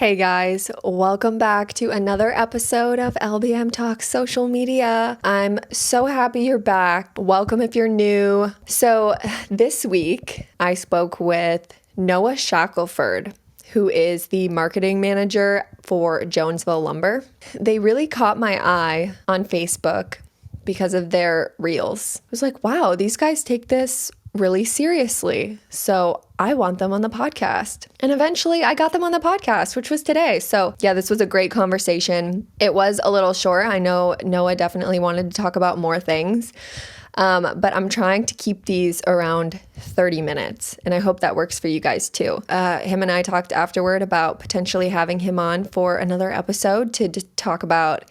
Hey guys, welcome back to another episode of LBM Talk Social Media. I'm so happy you're back. Welcome if you're new. So this week I spoke with Noah Shackelford, who is the marketing manager for Jonesville Lumber. They really caught my eye on Facebook because of their reels. I was like, wow, these guys take this really seriously. So I want them on the podcast. And eventually I got them on the podcast, which was today. So yeah, this was a great conversation. It was a little short. I know Noah definitely wanted to talk about more things. But I'm trying to keep these around 30 minutes. And I hope that works for you guys too. Him and I talked afterward about potentially having him on for another episode to talk about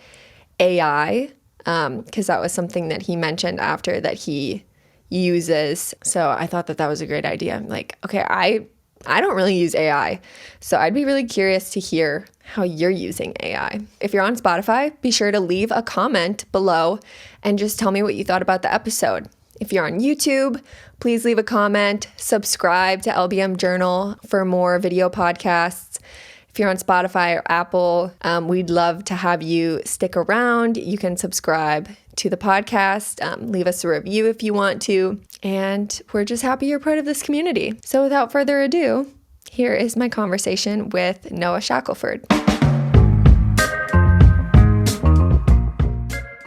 AI. Because that was something that he mentioned after that he uses. So I thought that was a great idea. I'm like, okay, I don't really use AI. So I'd be really curious to hear how you're using AI. If you're on Spotify, be sure to leave a comment below and just tell me what you thought about the episode. If you're on YouTube, please leave a comment, subscribe to LBM Journal for more video podcasts. If you're on Spotify or Apple, we'd love to have you stick around. You can subscribe to the podcast, leave us a review if you want to, and we're just happy you're part of this community. So without further ado, here is my conversation with Noah Shackelford.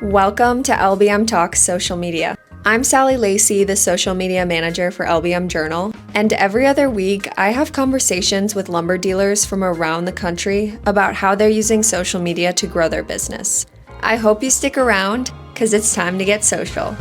Welcome to LBM Talk Social Media. I'm Sally Lacey, the social media manager for LBM Journal, and every other week I have conversations with lumber dealers from around the country about how they're using social media to grow their business. I hope you stick around, because it's time to get social.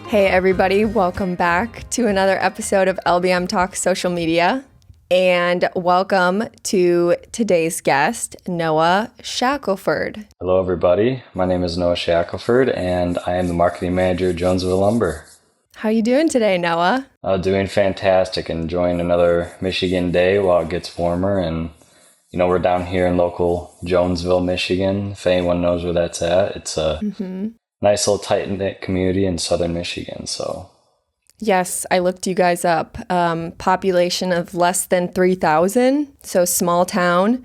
Hey everybody, welcome back to another episode of LBM Talk Social Media. And welcome to today's guest, Noah Shackelford. Hello, everybody. My name is Noah Shackelford, and I am the marketing manager at Jonesville Lumber. How you doing today, Noah? Doing fantastic. Enjoying another Michigan day while it gets warmer. And, we're down here in local Jonesville, Michigan. If anyone knows where that's at, it's a nice little tight-knit community in southern Michigan, so... Yes, I looked you guys up. Population of less than 3,000, so small town.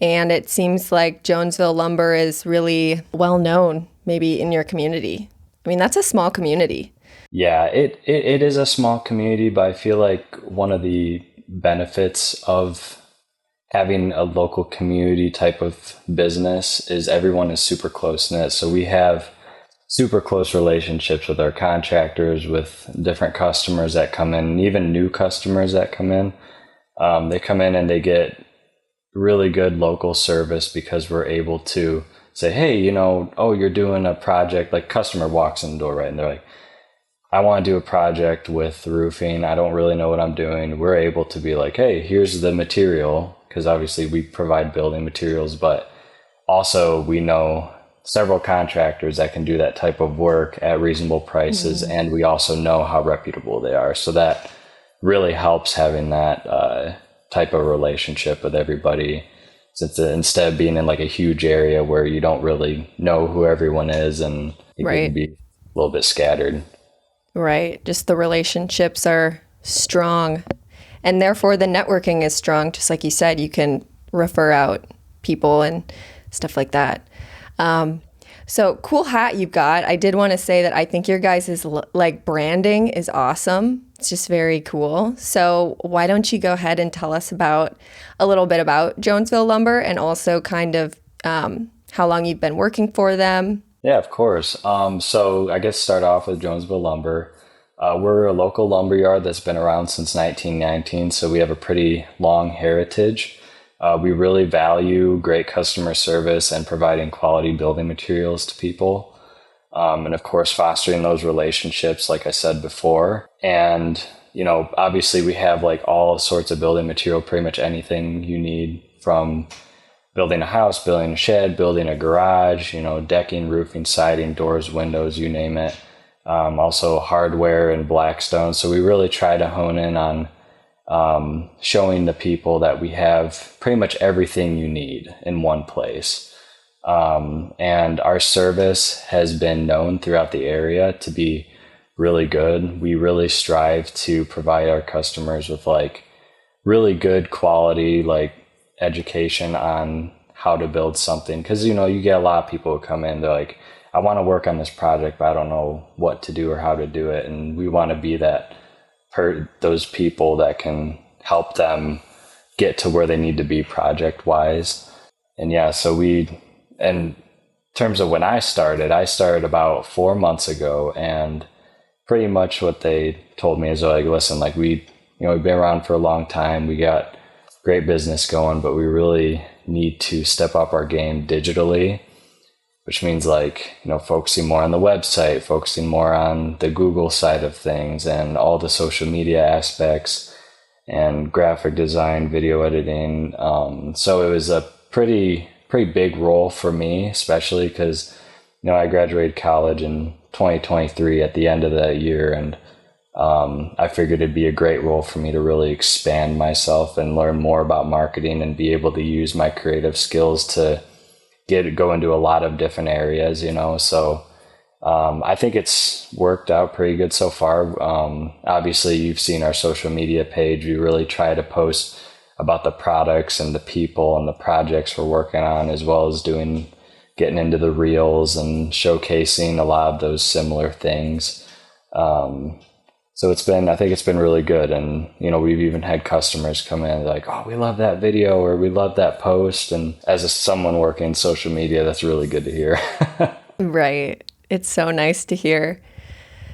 And it seems like Jonesville Lumber is really well known, maybe in your community. I mean, that's a small community. Yeah, it is a small community, but I feel like one of the benefits of having a local community type of business is everyone is super close-knit. So we have super close relationships with our contractors, with different customers that come in, and even new customers that come in. They come in and they get really good local service because we're able to say, hey, you're doing a project, like customer walks in the door, right? And they're like, I want to do a project with roofing. I don't really know what I'm doing. We're able to be like, hey, here's the material, because obviously we provide building materials, but also we know several contractors that can do that type of work at reasonable prices, and we also know how reputable they are. So that really helps having that type of relationship with everybody, since instead of being in like a huge area where you don't really know who everyone is and it can be a little bit scattered. Right. Just the relationships are strong, and therefore the networking is strong. Just like you said, you can refer out people and stuff like that. So cool hat you've got. I did want to say that I think your guys' branding is awesome. It's just very cool. So why don't you go ahead and tell us a little bit about Jonesville Lumber, and also kind of how long you've been working for them. Yeah, of course. So I guess start off with Jonesville Lumber. We're a local lumber yard that's been around since 1919, so we have a pretty long heritage. We really value great customer service and providing quality building materials to people. And of course, fostering those relationships, like I said before. And, obviously we have like all sorts of building material, pretty much anything you need, from building a house, building a shed, building a garage, decking, roofing, siding, doors, windows, you name it. Also hardware and Blackstone. So we really try to hone in on showing the people that we have pretty much everything you need in one place. And our service has been known throughout the area to be really good. We really strive to provide our customers with like really good quality, like education on how to build something. Cause you get a lot of people who come in, they're like, I want to work on this project, but I don't know what to do or how to do it. And we want to be those people that can help them get to where they need to be project wise. And yeah, in terms of when I started about 4 months ago, and pretty much what they told me is like, listen, like we've been around for a long time. We got great business going, but we really need to step up our game digitally, which means like, focusing more on the website, focusing more on the Google side of things and all the social media aspects and graphic design, video editing. So it was a pretty big role for me, especially because, I graduated college in 2023 at the end of that year. And I figured it'd be a great role for me to really expand myself and learn more about marketing and be able to use my creative skills to go into a lot of different areas, so I think it's worked out pretty good so far. Obviously you've seen our social media page. We really try to post about the products and the people and the projects we're working on, as well as getting into the reels and showcasing a lot of those similar things. So I think it's been really good. And, we've even had customers come in like, oh, we love that video or we love that post. And as someone working in social media, that's really good to hear. Right. It's so nice to hear.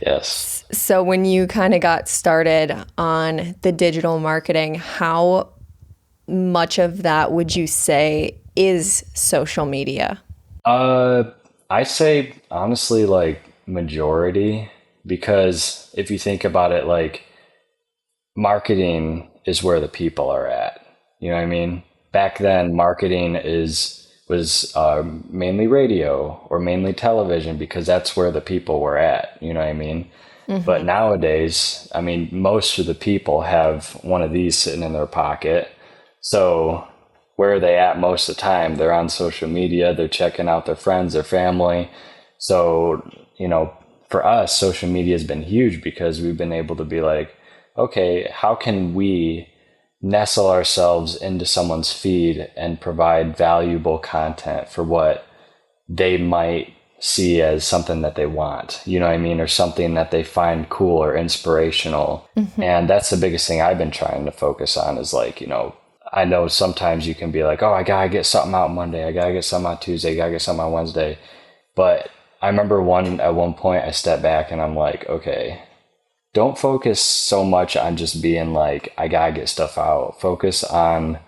Yes. So when you kind of got started on the digital marketing, how much of that would you say is social media? I say honestly, like majority, because if you think about it, like marketing is where the people are at. You know what I mean? Back then, marketing was mainly radio or mainly television because that's where the people were at. You know what I mean? Mm-hmm. But nowadays, I mean, most of the people have one of these sitting in their pocket. So where are they at most of the time? They're on social media. They're checking out their friends, their family. So, for us, social media has been huge because we've been able to be like, okay, how can we nestle ourselves into someone's feed and provide valuable content for what they might see as something that they want, you know what I mean? Or something that they find cool or inspirational. Mm-hmm. And that's the biggest thing I've been trying to focus on is like, I know sometimes you can be like, oh, I gotta get something out Monday. I gotta get something out Tuesday. I gotta get something on Wednesday. But I remember at one point I stepped back and I'm like, okay, don't focus so much on just being like, I gotta get stuff out. Focus on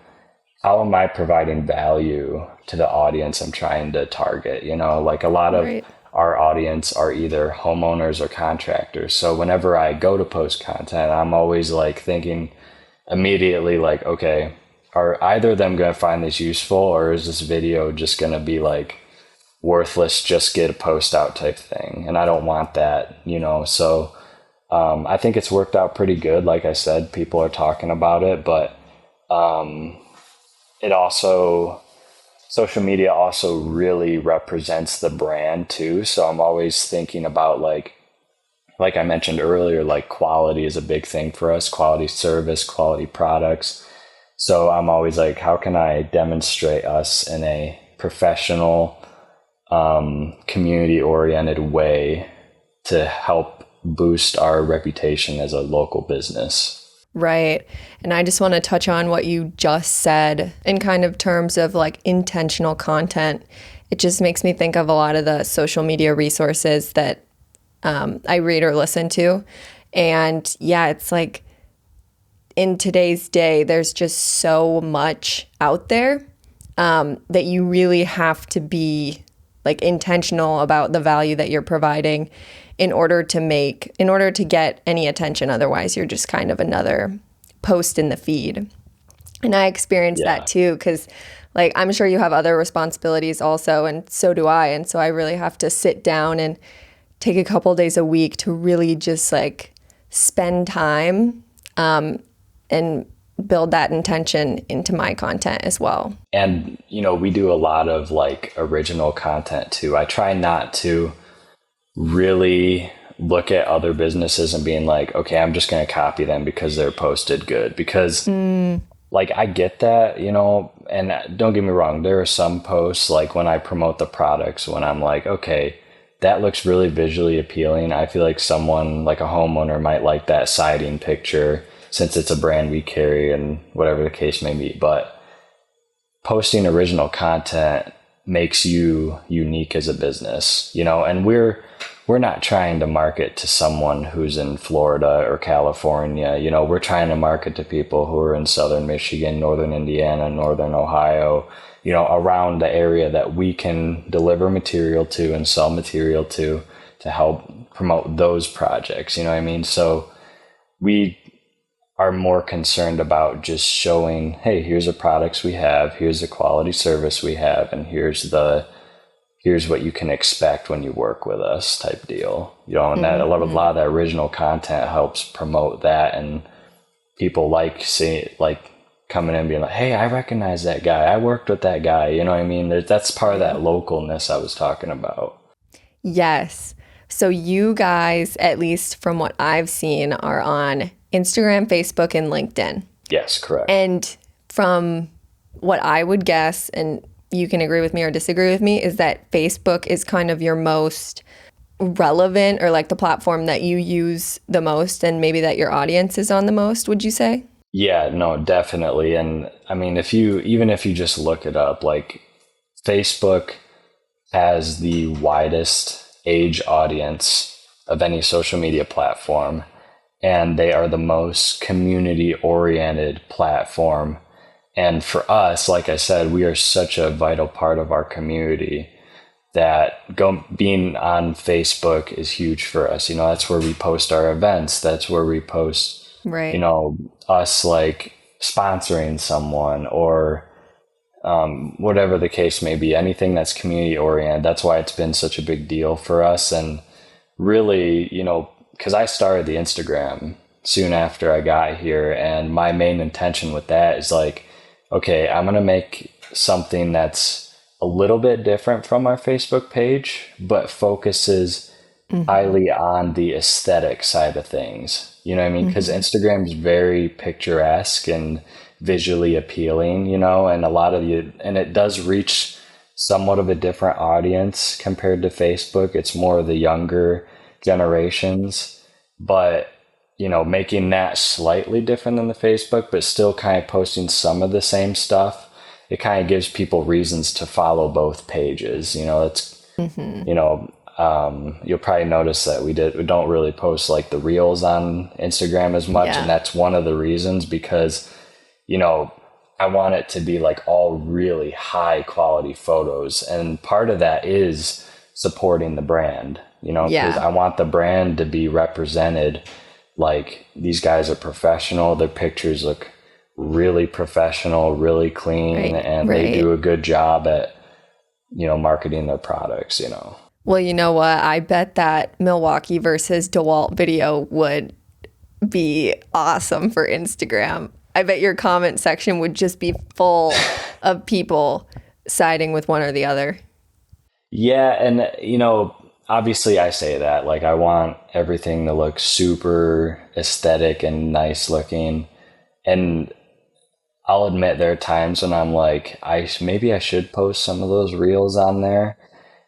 how am I providing value to the audience I'm trying to target? Like a lot of our audience are either homeowners or contractors. So whenever I go to post content, I'm always like thinking immediately like, okay, are either of them going to find this useful, or is this video just going to be like worthless, just get a post out type thing? And I don't want that, so I think it's worked out pretty good. Like I said, people are talking about it, but social media also really represents the brand too. So I'm always thinking about like I mentioned earlier, like quality is a big thing for us, quality service, quality products. So I'm always like, how can I demonstrate us in a professional, community-oriented way to help boost our reputation as a local business? Right. And I just want to touch on what you just said in kind of terms of like intentional content. It just makes me think of a lot of the social media resources that I read or listen to. And yeah, it's like in today's day, there's just so much out there that you really have to be like intentional about the value that you're providing in order to get any attention. Otherwise, you're just kind of another post in the feed. And I experienced that too, because like I'm sure you have other responsibilities also, and so do I. And so I really have to sit down and take a couple days a week to really just like spend time and build that intention into my content as well. And, we do a lot of like original content too. I try not to really look at other businesses and being like, okay, I'm just going to copy them because they're posted good. Because like, I get that, you know, and don't get me wrong, there are some posts like when I promote the products when I'm like, okay, that looks really visually appealing. I feel like someone like a homeowner might like that siding picture since it's a brand we carry and whatever the case may be. But posting original content makes you unique as a business, you know, and we're not trying to market to someone who's in Florida or California. You know, we're trying to market to people who are in Southern Michigan, Northern Indiana, Northern Ohio, you know, around the area that we can deliver material to and sell material to help promote those projects. You know what I mean? So we are more concerned about just showing, hey, here's the products we have, here's the quality service we have, and here's what you can expect when you work with us type deal. You know, and that a lot of that original content helps promote that, and people like coming in and being like, hey, I recognize that guy. I worked with that guy. You know what I mean? That's part of that localness I was talking about. Yes. So you guys, at least from what I've seen, are on Instagram, Facebook, and LinkedIn. Yes, correct. And from what I would guess, and you can agree with me or disagree with me, is that Facebook is kind of your most relevant, or like the platform that you use the most, and maybe that your audience is on the most, would you say? Yeah, no, definitely. And I mean, if you just look it up, like Facebook has the widest age audience of any social media platform, and they are the most community oriented platform. And for us, like I said, we are such a vital part of our community that being on Facebook is huge for us. You know, that's where we post our events. That's where we post, you know, us like sponsoring someone or whatever the case may be, anything that's community oriented. That's why it's been such a big deal for us. And really, you know, because I started the Instagram soon after I got here, and my main intention with that is like, okay, I'm going to make something that's a little bit different from our Facebook page, but focuses highly on the aesthetic side of things. You know what I mean? Because Instagram is very picturesque and visually appealing, you know, and and it does reach somewhat of a different audience compared to Facebook. It's more of the younger generations, but you know, making that slightly different than the Facebook, but still kind of posting some of the same stuff. It kind of gives people reasons to follow both pages. You know, it's, you know, you'll probably notice that we don't really post like the reels on Instagram as much. And that's one of the reasons, because, you know, I want it to be like all really high quality photos. And part of that is supporting the brand, you know, because I want the brand to be represented like these guys are professional. Their pictures look really professional, really clean, and they do a good job at, you know, marketing their products, you know. Well, you know what? I bet that Milwaukee versus DeWalt video would be awesome for Instagram. I bet your comment section would just be full of people siding with one or the other. Yeah, and you know, obviously I say that, like, I want everything to look super aesthetic and nice looking. And I'll admit there are times when I'm like, maybe I should post some of those reels on there.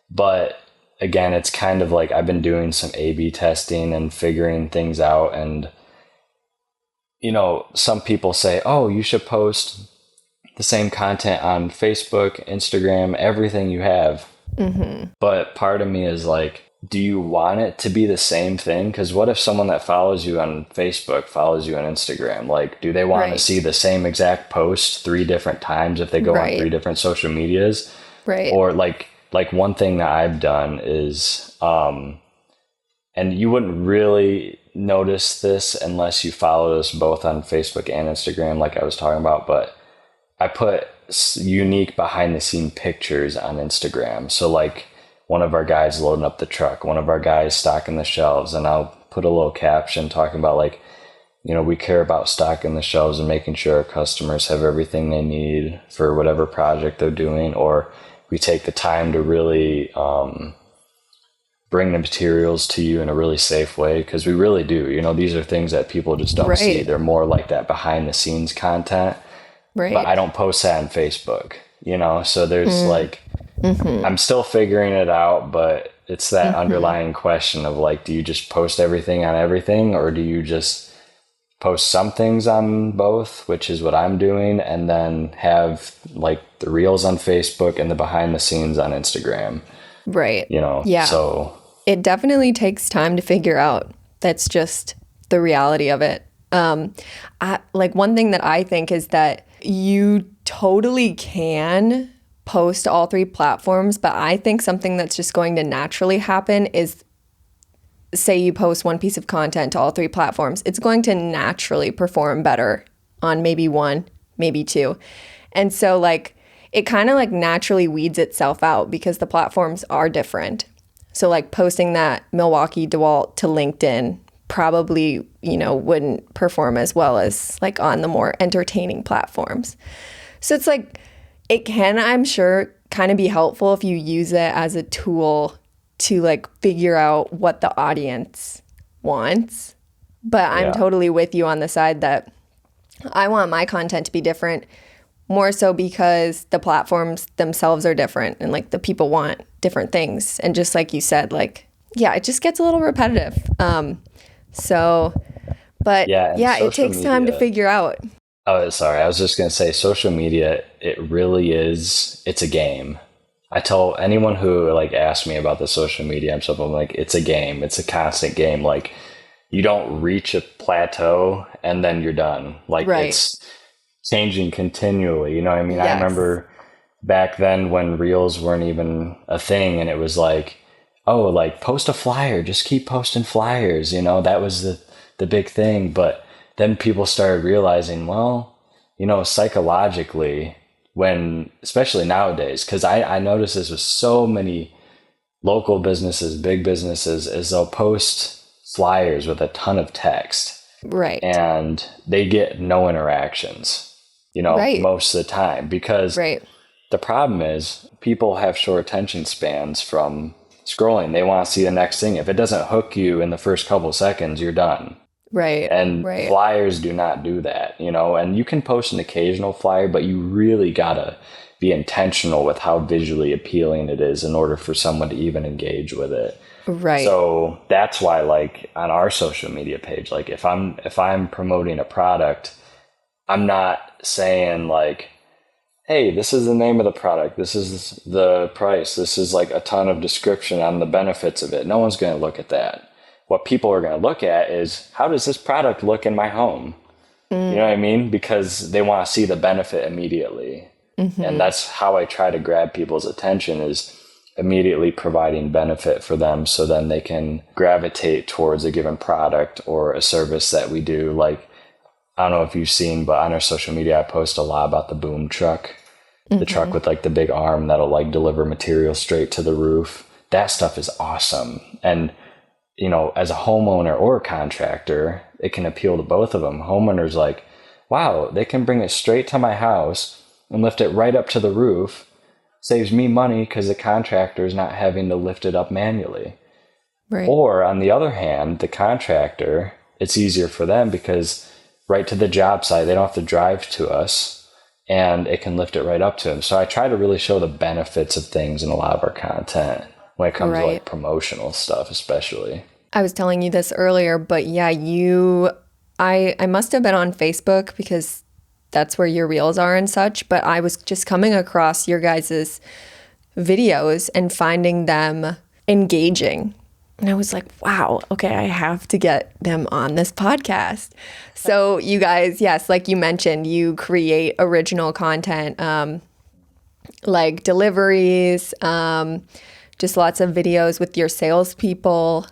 But again, it's kind of like I've been doing some A/B testing and figuring things out. And, you know, some people say, oh, you should post the same content on Facebook, Instagram, everything you have. But part of me is like, do you want it to be the same thing? Because what if someone that follows you on Facebook follows you on Instagram? Like, do they want to see the same exact post 3 different times if they go on 3 different social medias? Or like one thing that I've done is, and you wouldn't really notice this unless you followed us both on Facebook and Instagram, like I was talking about, but I put unique behind the scene pictures on Instagram. So like one of our guys loading up the truck, one of our guys stocking the shelves, and I'll put a little caption talking about like, you know, we care about stocking the shelves and making sure our customers have everything they need for whatever project they're doing, or we take the time to really bring the materials to you in a really safe way, because we really do. These are things that people just don't see. Right. They're more like that behind the scenes content, but Right. I don't post that on Facebook, so there's like, Mm-hmm. I'm still figuring it out, but it's that Mm-hmm. underlying question of like, do you just post everything on everything, or do you just post some things on both, which is what I'm doing, and then have like the reels on Facebook and the behind the scenes on Instagram, Right. Yeah. so It definitely takes time to figure out. That's just the reality of it. Like one thing that I think is that you totally can post to all three platforms, but I think something that's just going to naturally happen is say you post one piece of content to all three platforms, it's going to naturally perform better on maybe one, maybe two. And so like it kind of like naturally weeds itself out because the platforms are different. So like posting that Milwaukee DeWalt to LinkedIn probably, wouldn't perform as well as like on the more entertaining platforms. So it's like it can, I'm sure, kind of be helpful if you use it as a tool to like figure out what the audience wants. But I'm yeah. totally with you on the side that I want my content to be different, more so because the platforms themselves are different and like the people want different things. And just like you said, like, yeah, it just gets a little repetitive. So, but Yeah, and yeah, it social takes time to media. figure out. Oh, sorry. I was just going to say social media, it really is, it's a game. I tell anyone who like asks me about the social media and stuff, I'm like, it's a game. It's a constant game. Like you don't reach a plateau and then you're done. Like Right. it's changing continually. You know what I mean? I Yes. remember back then when reels weren't even a thing, and it was like, oh, like post a flyer, just keep posting flyers, that was the big thing. But then people started realizing, well, psychologically, when especially nowadays, because I noticed this with so many local businesses, big businesses, is they'll post flyers with a ton of text Right. and they get no interactions, Right. most of the time, because Right. the problem is people have short attention spans from scrolling. They want to see the next thing. If it doesn't hook you in the first couple seconds, you're done. Right. And Right. flyers do not do that, and you can post an occasional flyer, but you really gotta be intentional with how visually appealing it is in order for someone to even engage with it. Right. So that's why, like on our social media page, like if I'm promoting a product, I'm not saying like, hey, this is the name of the product, this is the price, this is like a ton of description on the benefits of it. No one's going to look at that. What people are going to look at is, how does this product look in my home? You know Mm. what I mean? Because they want to see the benefit immediately. And Mm-hmm. that's how I try to grab people's attention, is immediately providing benefit for them, so then they can gravitate towards a given product or a service that we do. Like, I don't know if you've seen, but on our social media, I post a lot about the boom truck, the truck Mm-hmm. with like the big arm that'll like deliver material straight to the roof. That stuff is awesome. And, as a homeowner or a contractor, it can appeal to both of them. Homeowners like, wow, they can bring it straight to my house and lift it right up to the roof. Saves me money because the contractor is not having to lift it up manually. Right. Or on the other hand, the contractor, it's easier for them because right to the job site, they don't have to drive to us, and it can lift it right up to them. So I try to really show the benefits of things in a lot of our content when it comes to Right. like promotional stuff, especially. I was telling you this earlier, but yeah, I must have been on Facebook because that's where your reels are and such, but I was just coming across your guys's videos and finding them engaging. And I was like, wow, okay, I have to get them on this podcast. So, you guys, yes, like you mentioned, you create original content, like deliveries, just lots of videos with your salespeople.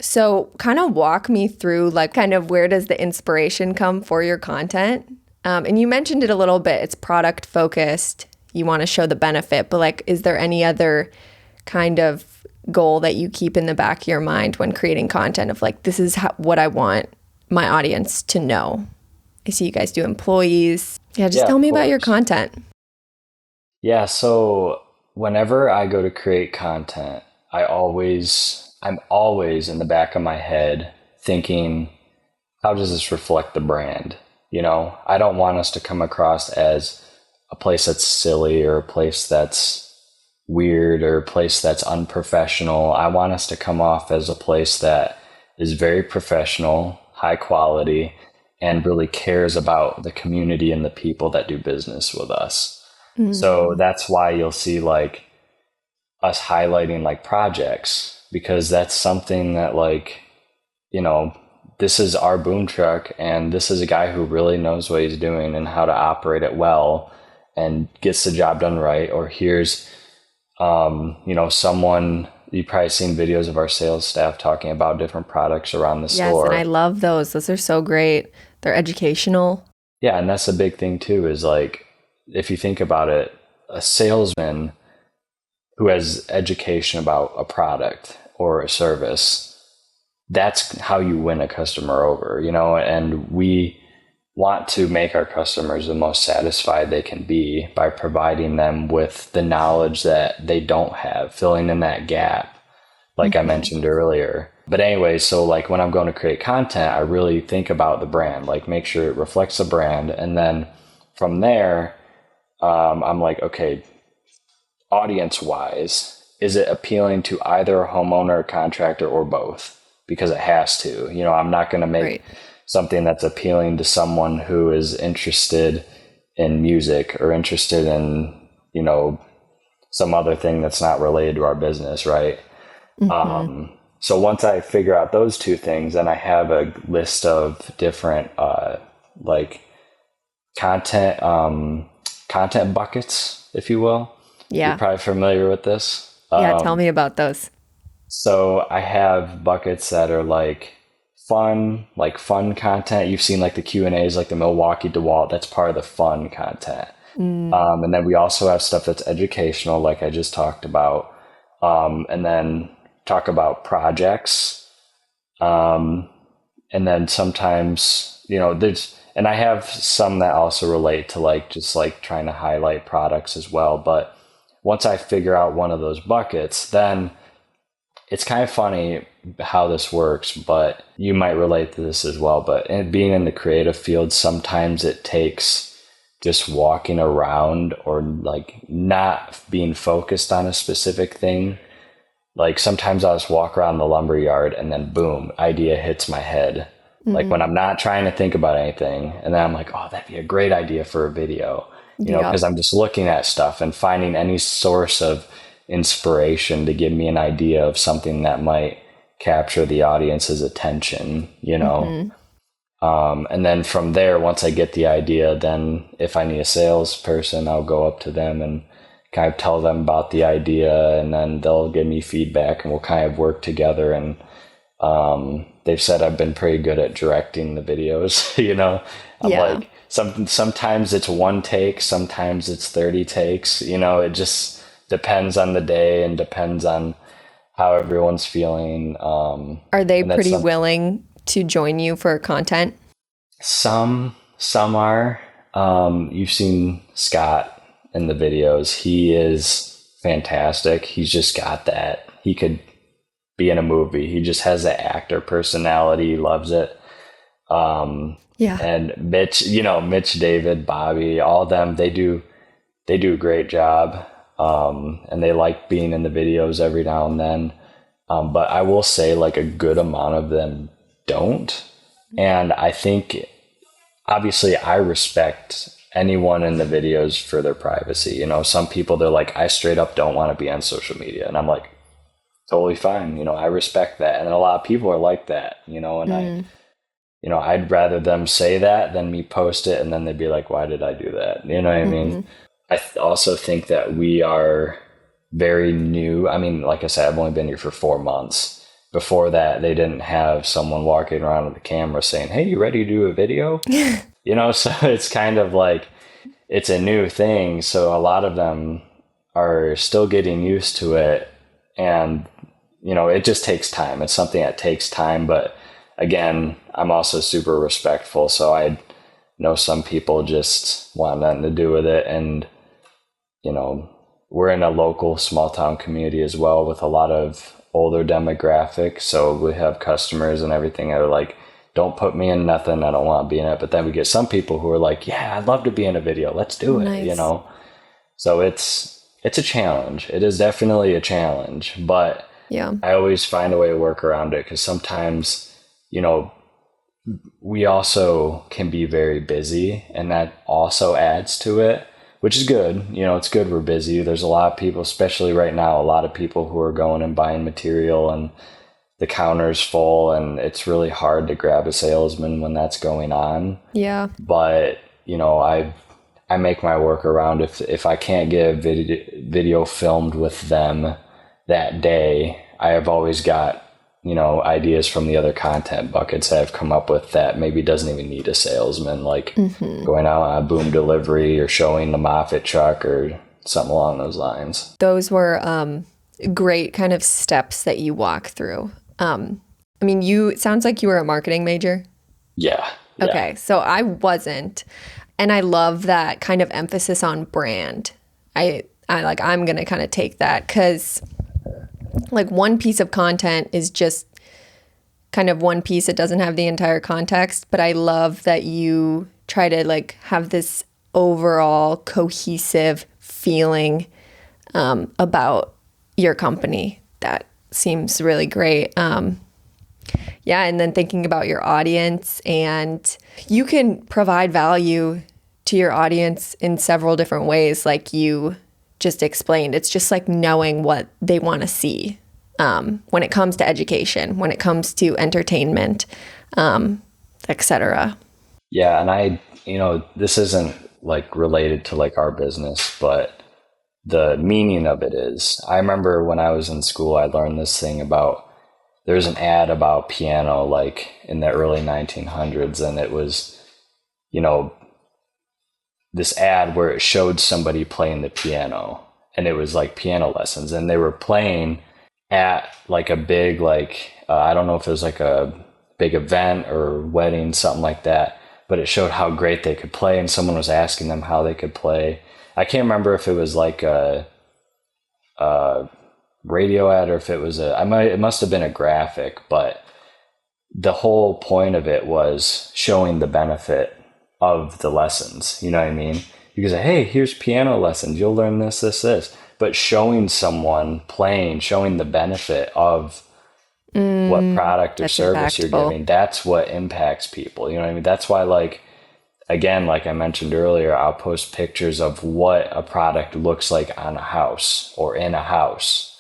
So, kind of walk me through, like, kind of where does the inspiration come for your content? And you mentioned it a little bit. It's product focused. You want to show the benefit, but like, is there any other kind of goal that you keep in the back of your mind when creating content of like, this is what I want my audience to know? I see you guys do employees. Yeah, just Yeah, tell of me about your course. content. Yeah, so whenever I go to create content, I'm always in the back of my head thinking, how does this reflect the brand? I don't want us to come across as a place that's silly or a place that's weird or a place that's unprofessional. I want us to come off as a place that is very professional, high quality, and really cares about the community and the people that do business with us. So that's why you'll see like us highlighting like projects, because that's something that like, this is our boom truck and this is a guy who really knows what he's doing and how to operate it well and gets the job done right. Or here's, someone, you've probably seen videos of our sales staff talking about different products around the store. Yes, and I love those. Those are so great. They're educational. Yeah, and that's a big thing too, is like, if you think about it, a salesman who has education about a product or a service, that's how you win a customer over, and we want to make our customers the most satisfied they can be by providing them with the knowledge that they don't have, filling in that gap, like I mentioned earlier. But anyway, so like when I'm going to create content, I really think about the brand, like make sure it reflects the brand. And then from there, I'm like, okay, audience wise, is it appealing to either a homeowner, a contractor, or both? Because it has to. I'm not going to make something that's appealing to someone who is interested in music or interested in, some other thing that's not related to our business, right? So once I figure out those two things, then I have a list of different like content buckets, if you will. Yeah. You're probably familiar with this. Yeah, tell me about those. So I have buckets that are like fun content. You've seen like the Q&As, like the Milwaukee DeWalt, that's part of the fun content. And then we also have stuff that's educational, like I just talked about. And then talk about projects. And then sometimes, and I have some that also relate to like, just like trying to highlight products as well. But once I figure out one of those buckets, then it's kind of funny how this works, but you might relate to this as well. But being in the creative field, sometimes it takes just walking around or like not being focused on a specific thing. Like sometimes I'll just walk around the lumber yard and then boom, idea hits my head. Like when I'm not trying to think about anything, and then I'm like, oh, that'd be a great idea for a video, because I'm just looking at stuff and finding any source of inspiration to give me an idea of something that might capture the audience's attention, and then from there, once I get the idea, then if I need a salesperson, I'll go up to them and kind of tell them about the idea, and then they'll give me feedback and we'll kind of work together. And they've said I've been pretty good at directing the videos. I'm like, sometimes it's one take, sometimes it's 30 takes, it just depends on the day and depends on how everyone's feeling. Are they pretty willing to join you for content? Some are. You've seen Scott in the videos. He is fantastic. He's just got that. He could be in a movie. He just has that actor personality. He loves it. And Mitch, David, Bobby, all of them, they do a great job. And they like being in the videos every now and then. But I will say like a good amount of them don't. And I think, obviously, I respect anyone in the videos for their privacy. Some people, they're like, I straight up don't want to be on social media. And I'm like, totally fine. I respect that. And a lot of people are like that, and I'd rather them say that than me post it. And then they'd be like, why did I do that? You know what I mean? I also think that we are very new. I mean, like I said, I've only been here for 4 months. Before that, they didn't have someone walking around with a camera saying, hey, you ready to do a video? So it's kind of like, it's a new thing. So a lot of them are still getting used to it. And, it just takes time. It's something that takes time. But again, I'm also super respectful. So I know some people just want nothing to do with it. And, we're in a local small town community as well with a lot of older demographics. So we have customers and everything that are like, don't put me in nothing. I don't want to be in it. But then we get some people who are like, yeah, I'd love to be in a video. Let's do it, Nice. So it's a challenge. It is definitely a challenge, but Yeah. I always find a way to work around it because sometimes, we also can be very busy and that also adds to it, which is good. It's good we're busy. There's a lot of people, especially right now, a lot of people who are going and buying material and the counter's full and it's really hard to grab a salesman when that's going on. Yeah. But, I make my work around if I can't get a video filmed with them that day, I have always got ideas from the other content buckets that I've come up with that maybe doesn't even need a salesman, like going out on a boom delivery or showing the Moffett truck or something along those lines. Those were great kind of steps that you walk through. It sounds like you were a marketing major. Yeah. Okay, so I wasn't, and I love that kind of emphasis on brand. I'm gonna kind of take that because like one piece of content is just kind of one piece. It doesn't have the entire context, but I love that you try to like have this overall cohesive feeling about your company. That seems really great. Yeah, and then thinking about your audience, and you can provide value to your audience in several different ways, like you just explained. It's just like knowing what they want to see when it comes to education, when it comes to entertainment, etc. Yeah, and this isn't like related to like our business, but the meaning of it is, I remember when I was in school, I learned this thing about, there's an ad about piano like in the early 1900s, and it was, this ad where it showed somebody playing the piano, and it was like piano lessons, and they were playing at like a big, like, I don't know if it was like a big event or wedding, something like that, but it showed how great they could play, and someone was asking them how they could play. I can't remember if it was like a radio ad or if it was it must have been a graphic, but the whole point of it was showing the benefit of the lessons. You know what I mean? You can say, hey, here's piano lessons. You'll learn this, this, this. But showing someone playing, showing the benefit of what product or service you're giving, that's what impacts people. You know what I mean? That's why, like, again, like I mentioned earlier, I'll post pictures of what a product looks like on a house or in a house,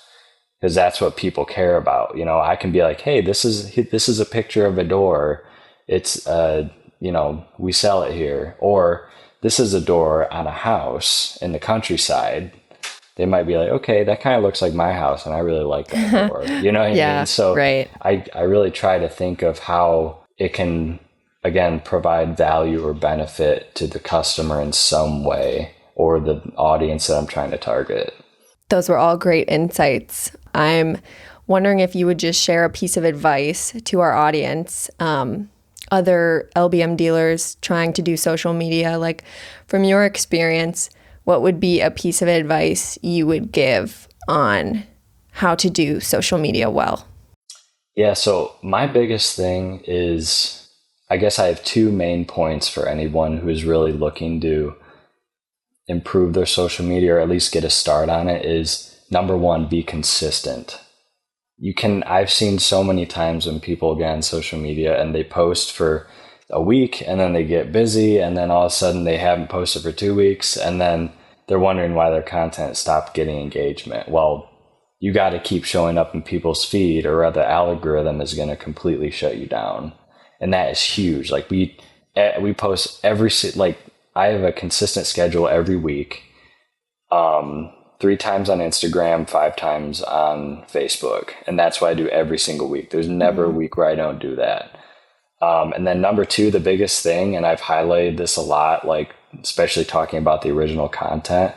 because that's what people care about. I can be like, hey, this is a picture of a door. It's we sell it here. Or this is a door on a house in the countryside. They might be like, okay, that kind of looks like my house, and I really like that door. You know what I mean? So right. I really try to think of how it can, again, provide value or benefit to the customer in some way, or the audience that I'm trying to target. Those were all great insights. I'm wondering if you would just share a piece of advice to our audience, other LBM dealers trying to do social media. Like, from your experience, what would be a piece of advice you would give on how to do social media well? Yeah, so my biggest thing is, I guess I have two main points for anyone who is really looking to improve their social media, or at least get a start on it, is number one, be consistent. I've seen so many times when people get on social media and they post for a week and then they get busy, and then all of a sudden they haven't posted for 2 weeks, and then they're wondering why their content stopped getting engagement. Well, you got to keep showing up in people's feed, or the algorithm is going to completely shut you down. And that is huge. Like, we post I have a consistent schedule every week, 3 times on Instagram, 5 times on Facebook. And that's what I do every single week. There's never a week where I don't do that. And then number 2, the biggest thing, and I've highlighted this a lot, like especially talking about the original content,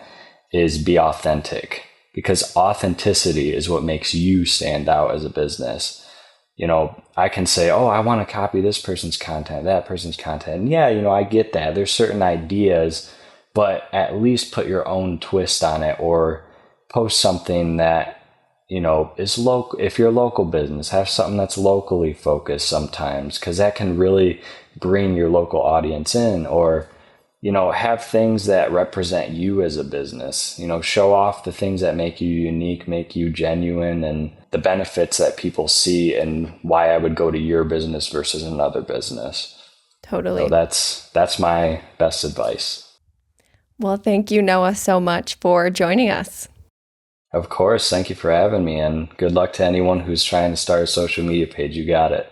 is be authentic, because authenticity is what makes you stand out as a business. I can say, oh, I want to copy this person's content, that person's content. And yeah, I get that. There's certain ideas, but at least put your own twist on it, or, post something that, is local. If you're a local business, have something that's locally focused sometimes, because that can really bring your local audience in. Or, have things that represent you as a business, show off the things that make you unique, make you genuine, and the benefits that people see and why I would go to your business versus another business. Totally. So that's my best advice. Well, thank you, Noah, so much for joining us. Of course. Thank you for having me, and good luck to anyone who's trying to start a social media page. You got it.